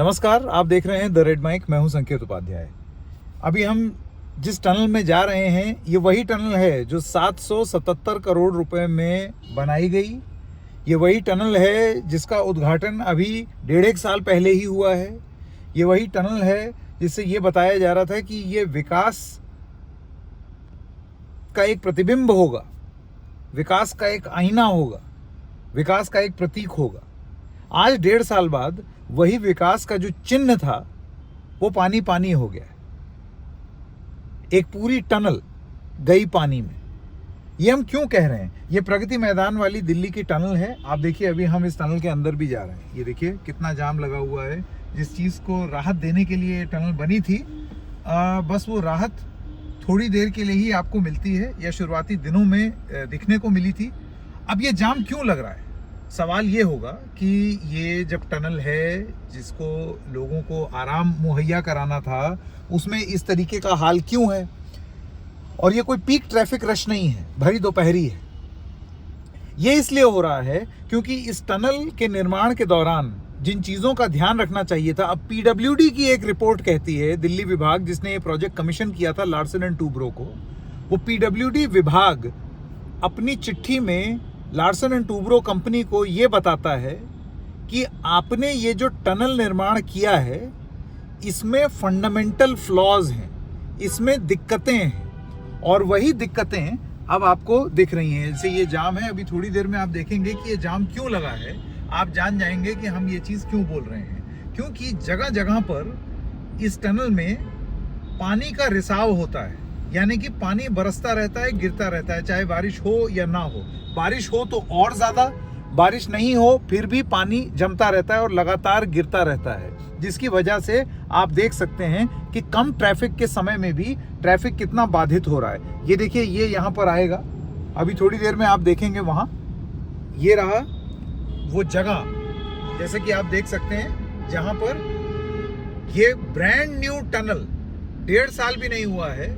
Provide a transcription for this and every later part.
नमस्कार, आप देख रहे हैं द रेड माइक। मैं हूं संकेत उपाध्याय। अभी हम जिस टनल में जा रहे हैं ये वही टनल है जो 777 करोड़ रुपए में बनाई गई। ये वही टनल है जिसका उद्घाटन अभी 1.5 साल पहले ही हुआ है। ये वही टनल है जिससे ये बताया जा रहा था कि ये विकास का एक प्रतिबिंब होगा, विकास का एक आईना होगा, विकास का एक प्रतीक होगा। आज 1.5 साल बाद वही विकास का जो चिन्ह था वो पानी पानी हो गया। एक पूरी टनल गई पानी में। ये हम क्यों कह रहे हैं? ये प्रगति मैदान वाली दिल्ली की टनल है। आप देखिए, अभी हम इस टनल के अंदर भी जा रहे हैं। ये देखिए कितना जाम लगा हुआ है। जिस चीज़ को राहत देने के लिए ये टनल बनी थी, बस वो राहत थोड़ी देर के लिए ही आपको मिलती है, या शुरुआती दिनों में दिखने को मिली थी। अब ये जाम क्यों लग रहा है? सवाल ये होगा कि ये जब टनल है जिसको लोगों को आराम मुहैया कराना था, उसमें इस तरीके का हाल क्यों है? और ये कोई पीक ट्रैफिक रश नहीं है, भरी दोपहरी है। ये इसलिए हो रहा है क्योंकि इस टनल के निर्माण के दौरान जिन चीज़ों का ध्यान रखना चाहिए था, अब पीडब्ल्यूडी की एक रिपोर्ट कहती है, दिल्ली विभाग जिसने ये प्रोजेक्ट कमीशन किया था लार्सन एंड टूब्रो को, वो पीडब्ल्यूडी विभाग अपनी चिट्ठी में लार्सन एंड टूब्रो कंपनी को ये बताता है कि आपने ये जो टनल निर्माण किया है इसमें फंडामेंटल फ्लॉज हैं, इसमें दिक्कतें हैं। और वही दिक्कतें अब आपको दिख रही हैं। जैसे ये जाम है, अभी थोड़ी देर में आप देखेंगे कि ये जाम क्यों लगा है। आप जान जाएंगे कि हम ये चीज़ क्यों बोल रहे हैं। क्योंकि जगह जगह पर इस टनल में पानी का रिसाव होता है, यानी कि पानी बरसता रहता है, गिरता रहता है, चाहे बारिश हो या ना हो। बारिश हो तो और ज़्यादा, बारिश नहीं हो फिर भी पानी जमता रहता है और लगातार गिरता रहता है, जिसकी वजह से आप देख सकते हैं कि कम ट्रैफिक के समय में भी ट्रैफिक कितना बाधित हो रहा है। ये देखिए, ये यहाँ पर आएगा, अभी थोड़ी देर में आप देखेंगे। वहाँ ये रहा वो जगह, जैसे कि आप देख सकते हैं, जहाँ पर ये ब्रांड न्यू टनल 1.5 साल भी नहीं हुआ है,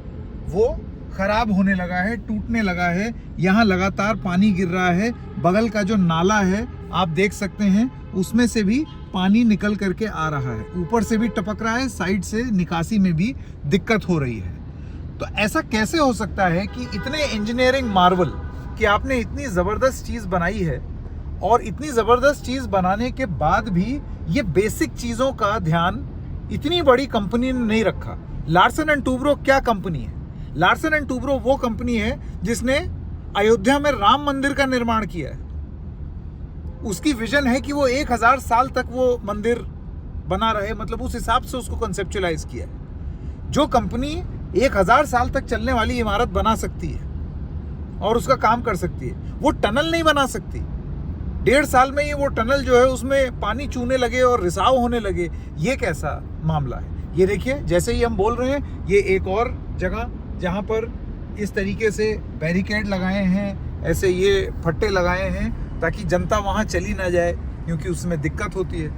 वो खराब होने लगा है, टूटने लगा है। यहाँ लगातार पानी गिर रहा है। बगल का जो नाला है आप देख सकते हैं, उसमें से भी पानी निकल करके आ रहा है, ऊपर से भी टपक रहा है, साइड से निकासी में भी दिक्कत हो रही है। तो ऐसा कैसे हो सकता है कि इतने इंजीनियरिंग मार्वल कि आपने इतनी ज़बरदस्त चीज़ बनाई है, और इतनी ज़बरदस्त चीज़ बनाने के बाद भी ये बेसिक चीज़ों का ध्यान इतनी बड़ी कंपनी ने नहीं रखा। लार्सन एंड टूब्रो क्या कंपनी है? लार्सन एंड टूब्रो वो कंपनी है जिसने अयोध्या में राम मंदिर का निर्माण किया है। उसकी विजन है कि वो 1000 साल तक वो मंदिर बना रहे, मतलब उस हिसाब से उसको कंसेप्चुलाइज किया है। जो कंपनी 1000 साल तक चलने वाली इमारत बना सकती है और उसका काम कर सकती है, वो टनल नहीं बना सकती। 1.5 साल में ही वो टनल जो है उसमें पानी चूने लगे और रिसाव होने लगे। ये कैसा मामला है? ये देखिए, जैसे ही हम बोल रहे हैं, ये एक और जगह जहाँ पर इस तरीके से बैरिकेड लगाए हैं, ऐसे ये फट्टे लगाए हैं ताकि जनता वहाँ चली ना जाए, क्योंकि उसमें दिक्कत होती है।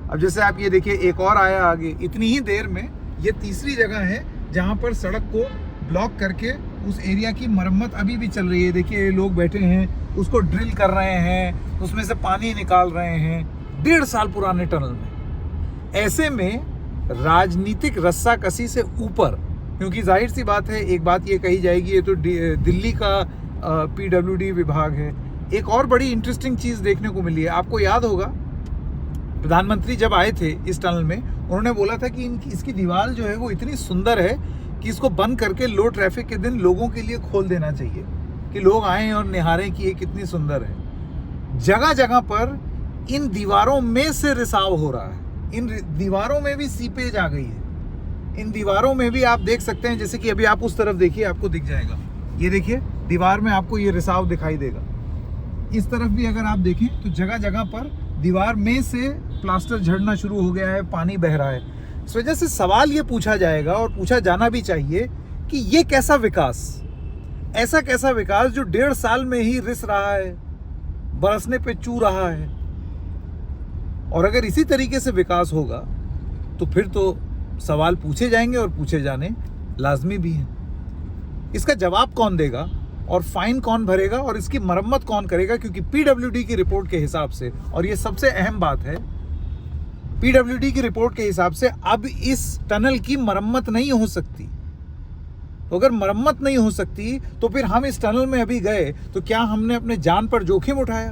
अब जैसे आप ये देखिए, एक और आया आगे। इतनी ही देर में ये तीसरी जगह है जहाँ पर सड़क को ब्लॉक करके उस एरिया की मरम्मत अभी भी चल रही है। देखिए, ये लोग बैठे हैं, उसको ड्रिल कर रहे हैं, उसमें से पानी निकाल रहे हैं 1.5 साल पुराने टनल में। ऐसे में राजनीतिक रस्साकसी से ऊपर, क्योंकि जाहिर सी बात है, एक बात ये कही जाएगी, ये तो दिल्ली का पीडब्ल्यूडी विभाग है। एक और बड़ी इंटरेस्टिंग चीज़ देखने को मिली है। आपको याद होगा, प्रधानमंत्री जब आए थे इस टनल में, उन्होंने बोला था कि इसकी दीवार जो है वो इतनी सुंदर है कि इसको बंद करके लो ट्रैफिक के दिन लोगों के लिए खोल देना चाहिए, कि लोग आएँ और निहारें कि ये कितनी सुंदर है। जगह जगह पर इन दीवारों में से रिसाव हो रहा है, इन दीवारों में भी सीपेज आ गई है। इन दीवारों में भी आप देख सकते हैं, जैसे कि अभी आप उस तरफ देखिए, आपको दिख जाएगा। ये देखिए, दीवार में आपको ये रिसाव दिखाई देगा। इस तरफ भी अगर आप देखें तो जगह जगह पर दीवार में से प्लास्टर झड़ना शुरू हो गया है, पानी बह रहा है। इस वजह से सवाल ये पूछा जाएगा, और पूछा जाना भी चाहिए, कि ये कैसा विकास, ऐसा कैसा विकास जो 1.5 साल में ही रिस रहा है, बरसने पे चू रहा है। और अगर इसी तरीके से विकास होगा तो फिर तो सवाल पूछे जाएंगे, और पूछे जाने लाजमी भी हैं। इसका जवाब कौन देगा, और फाइन कौन भरेगा, और इसकी मरम्मत कौन करेगा? क्योंकि पीडब्ल्यूडी की रिपोर्ट के हिसाब से, और ये सबसे अहम बात है, पीडब्ल्यूडी की रिपोर्ट के हिसाब से अब इस टनल की मरम्मत नहीं हो सकती। तो अगर मरम्मत नहीं हो सकती तो फिर हम इस टनल में अभी गए तो क्या हमने अपने जान पर जोखिम उठाया?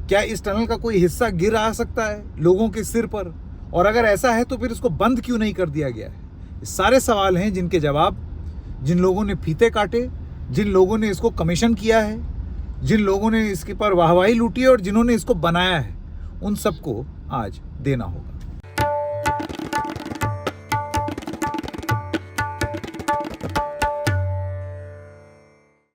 क्या इस टनल का कोई हिस्सा गिर आ सकता है लोगों के सिर पर? और अगर ऐसा है तो फिर इसको बंद क्यों नहीं कर दिया गया है? ये सारे सवाल हैं जिनके जवाब जिन लोगों ने फीते काटे, जिन लोगों ने इसको कमीशन किया है, जिन लोगों ने इसके पर वाहवाही लूटी है और जिन्होंने इसको बनाया है, उन सबको आज देना होगा।